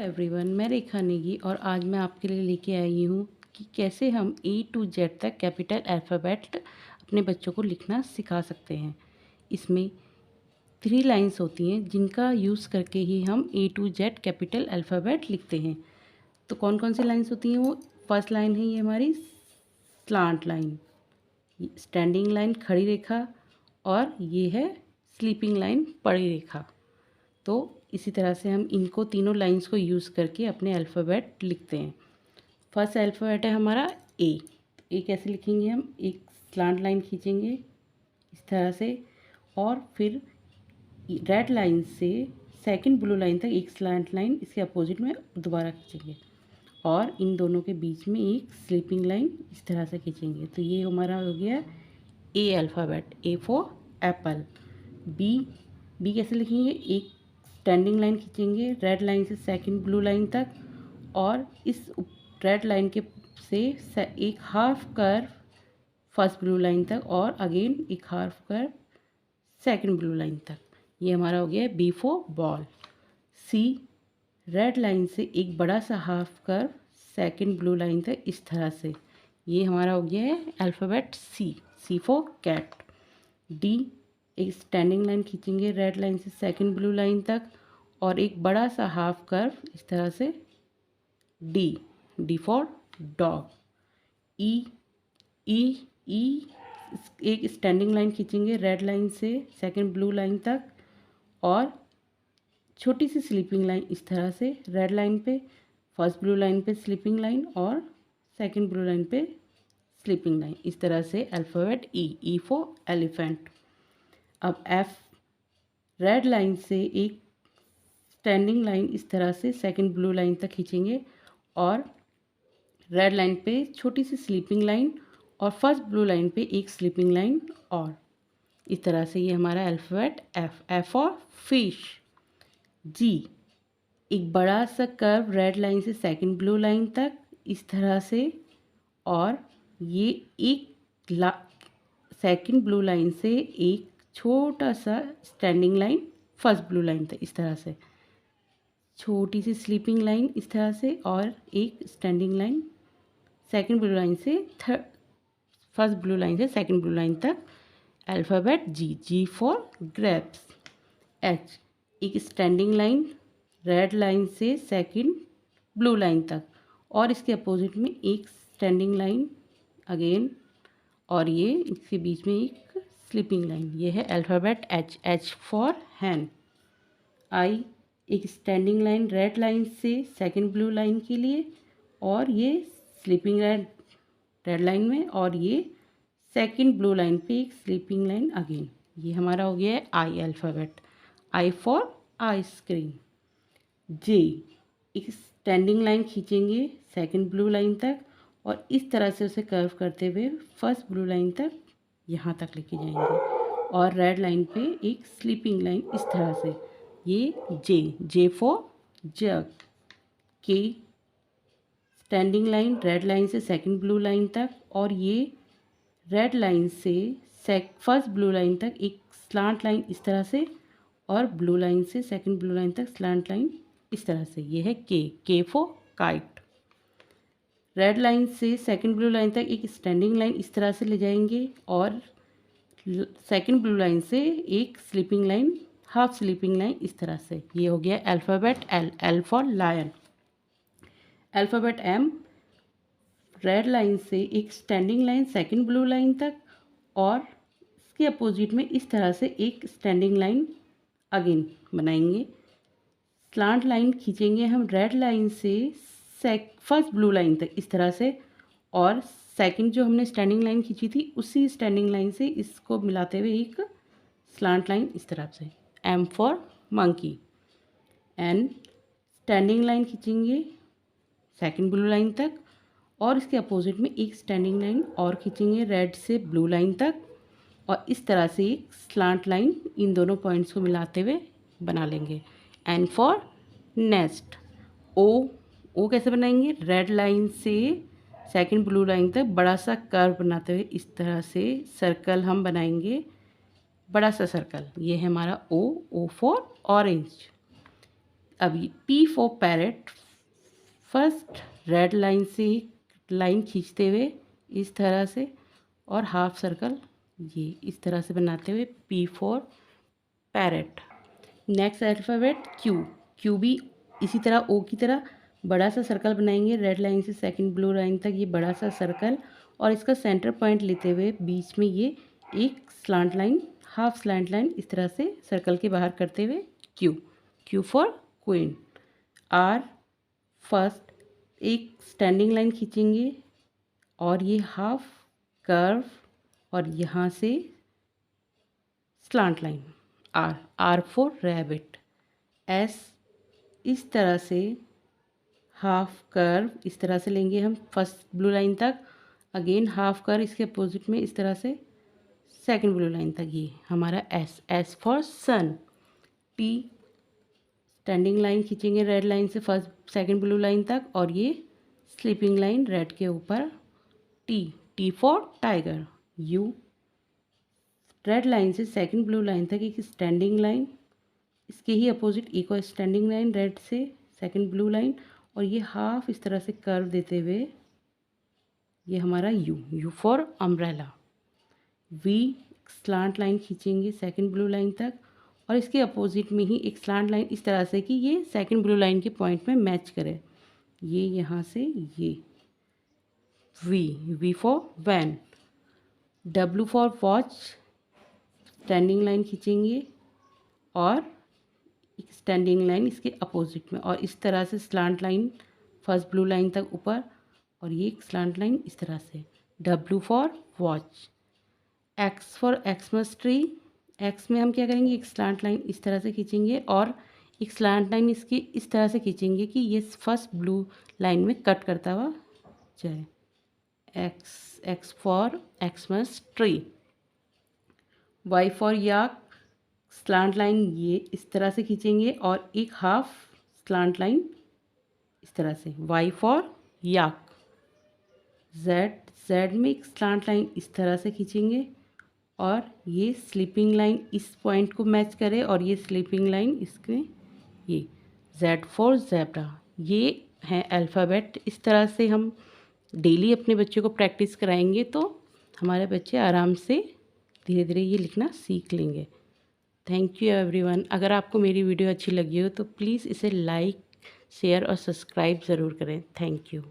Everyone, मैं रेखा नेगी और आज मैं आपके लिए लेके आई हूँ कि कैसे हम ए टू जेड तक कैपिटल अल्फ़ाबेट अपने बच्चों को लिखना सिखा सकते हैं। इसमें 3 लाइंस होती हैं जिनका यूज़ करके ही हम ए टू जेड कैपिटल अल्फ़ाबेट लिखते हैं। तो कौन कौन सी लाइंस होती हैं वो? फर्स्ट लाइन है ये हमारी स्लांट लाइन, स्टैंडिंग लाइन खड़ी रेखा, और ये है स्लीपिंग लाइन पड़ी रेखा। तो इसी तरह से हम इनको तीनों लाइंस को यूज़ करके अपने अल्फ़ाबेट लिखते हैं। फर्स्ट अल्फ़ाबेट है हमारा ए। ए कैसे लिखेंगे? हम एक स्लांट लाइन खींचेंगे इस तरह से, और फिर रेड लाइन से सेकंड ब्लू लाइन तक एक स्लांट लाइन इसके अपोजिट में दोबारा खींचेंगे, और इन दोनों के बीच में एक स्लीपिंग लाइन इस तरह से खींचेंगे। तो ये हमारा हो गया A alphabet. A for apple. B. B कैसे लिखेंगे? एक स्टैंडिंग लाइन खींचेंगे रेड लाइन से सेकंड ब्लू लाइन तक, और इस रेड लाइन के से एक half curve first blue line तक, और अगेन एक half curve second blue line तक। ये हमारा हो गया B for ball. C. Red line से एक बड़ा सा half curve second blue line तक इस तरह से। ये हमारा हो गया है alphabet C. C for cat. D. एक स्टैंडिंग लाइन खींचेंगे रेड लाइन से सेकंड ब्लू लाइन तक, और एक बड़ा सा हाफ कर्व इस तरह से। D. D for dog. E. E. E एक स्टैंडिंग लाइन खींचेंगे रेड लाइन से सेकंड ब्लू लाइन तक, और छोटी सी स्लीपिंग लाइन इस तरह से रेड लाइन पे, फर्स्ट ब्लू लाइन पे स्लीपिंग लाइन, और सेकंड ब्लू लाइन पे स्लीपिंग लाइन। इस तरह से alphabet E. E for elephant. अब एफ। रेड लाइन से एक स्टैंडिंग लाइन इस तरह से सेकंड ब्लू लाइन तक खींचेंगे, और रेड लाइन पे छोटी सी स्लीपिंग लाइन, और फर्स्ट ब्लू लाइन पे एक स्लीपिंग लाइन, और इस तरह से ये हमारा अल्फ़ाबेट एफ। एफ और फिश। जी। एक बड़ा सा कर्व रेड लाइन से सेकंड ब्लू लाइन तक इस तरह से, और ये एक सेकंड ब्लू लाइन से एक छोटा सा standing line first blue line तक इस तरह से, छोटी सी स्लीपिंग लाइन इस तरह से, और एक standing line second blue line से फर्स्ट ब्लू लाइन से सेकंड ब्लू लाइन तक। Alphabet G. G for grapes. H. एक स्टैंडिंग लाइन रेड लाइन से सेकंड ब्लू लाइन तक, और इसके अपोजिट में एक स्टैंडिंग लाइन अगेन, और ये इसके बीच में एक स्लीपिंग लाइन। ये है alphabet H. H for hen. I. एक स्टैंडिंग लाइन रेड लाइन से सेकंड ब्लू लाइन के लिए, और ये स्लीपिंग लाइन रेड लाइन में, और ये सेकंड ब्लू लाइन पे एक स्लीपिंग लाइन अगेन। ये हमारा हो गया है I alphabet. I for ice cream. J. एक स्टैंडिंग लाइन खींचेंगे सेकंड ब्लू लाइन तक, और इस तरह से उसे कर्व करते हुए फर्स्ट ब्लू लाइन तक यहाँ तक लेके जाएंगे, और रेड लाइन पे एक स्लीपिंग लाइन इस तरह से। ये जे। J for jug. के। स्टैंडिंग लाइन रेड लाइन से सेकंड ब्लू लाइन तक, और ये रेड लाइन से फर्स्ट ब्लू लाइन तक एक स्लांट लाइन इस तरह से, और ब्लू लाइन से सेकंड ब्लू लाइन तक स्लांट लाइन इस तरह से। ये है के। के फॉर काइट। रेड लाइन से सेकंड ब्लू लाइन तक एक स्टैंडिंग लाइन इस तरह से ले जाएंगे, और सेकंड ब्लू लाइन से एक sleeping line half sleeping line इस तरह से। ये हो गया alphabet L. L for lion. Alphabet M. Red line से एक standing line second blue line तक, और इसके अपोजिट में इस तरह से एक स्टैंडिंग लाइन अगेन बनाएंगे। स्लांट लाइन खींचेंगे हम रेड लाइन से फर्स्ट ब्लू लाइन तक इस तरह से, और सेकंड जो हमने स्टैंडिंग लाइन खींची थी उसी स्टैंडिंग लाइन से इसको मिलाते हुए एक स्लांट लाइन इस तरह से। M for monkey. N. Standing line खींचेंगे सेकंड ब्लू लाइन तक, और इसके अपोजिट में एक स्टैंडिंग लाइन और खींचेंगे रेड से ब्लू लाइन तक, और इस तरह से एक स्लांट लाइन इन दोनों पॉइंट्स को मिलाते हुए बना लेंगे। N for nest. O. O कैसे बनाएंगे? रेड लाइन से सेकंड ब्लू लाइन तक बड़ा सा कर्व बनाते हुए इस तरह से सर्कल हम बनाएंगे, बड़ा सा सर्कल। ये है हमारा ओ। O for orange. अभी P for parrot, first red line से लाइन खींचते हुए इस तरह से और हाफ सर्कल ये इस तरह से बनाते हुए P for parrot. Next alphabet Q भी इसी तरह O की तरह बड़ा सा सर्कल बनाएंगे, रेड लाइन से सेकंड ब्लू लाइन तक ये बड़ा सा सर्कल, और इसका सेंटर पॉइंट लेते हुए बीच में ये एक slant line, half slant line इस तरह से सर्कल के बाहर करते हुए Q for queen. R first एक स्टैंडिंग लाइन खींचेंगे और ये हाफ कर्व और यहाँ से slant line. R for rabbit. S इस तरह से हाफ कर्व इस तरह से लेंगे हम फर्स्ट ब्लू लाइन तक, अगेन हाफ कर्व इसके अपोजिट में इस तरह से सेकंड ब्लू लाइन तक, ये हमारा S for sun. T standing line खींचेंगे रेड लाइन से फर्स्ट सेकंड ब्लू लाइन तक और ये स्लीपिंग लाइन रेड के ऊपर T for tiger. U red line से सेकंड ब्लू लाइन तक एक स्टैंडिंग लाइन, इसके ही अपोजिट एक और स्टैंडिंग लाइन रेड से सेकंड ब्लू लाइन और ये हाफ इस तरह से कर्व देते हुए ये हमारा U for umbrella. V slant line खींचेंगे सेकंड ब्लू लाइन तक और इसके अपोजिट में ही एक स्लांट लाइन इस तरह से कि ये सेकंड ब्लू लाइन के पॉइंट में मैच करे, ये यहाँ से ये V for van. W for watch, standing line खींचेंगे और एक स्टैंडिंग लाइन इसके अपोजिट में और इस तरह से slant line first blue line तक ऊपर और ये एक स्लांट लाइन इस तरह से। W for watch. X for Xmas tree. X में हम क्या करेंगे, एक स्लांट लाइन इस तरह से खींचेंगे और एक स्लांट लाइन इसकी इस तरह से खींचेंगे कि ये फर्स्ट ब्लू लाइन में कट करता हुआ जाए। X for Xmas tree. Y for yak, slant line ये इस तरह से खींचेंगे और एक हाफ स्लांट लाइन इस तरह से, वाई फॉर याक। जेड में एक स्लांट लाइन इस तरह से खींचेंगे और ये स्लीपिंग लाइन इस पॉइंट को मैच करे और ये स्लीपिंग लाइन इसके, ये जेड फॉर ज़ेब्रा। ये हैं अल्फ़ाबेट। इस तरह से हम डेली अपने बच्चों को प्रैक्टिस कराएंगे तो हमारे बच्चे आराम से धीरे धीरे ये लिखना सीख लेंगे। Thank you everyone. अगर आपको मेरी वीडियो अच्छी लगी हो तो प्लीज़ इसे लाइक, शेयर और सब्सक्राइब ज़रूर करें। Thank you.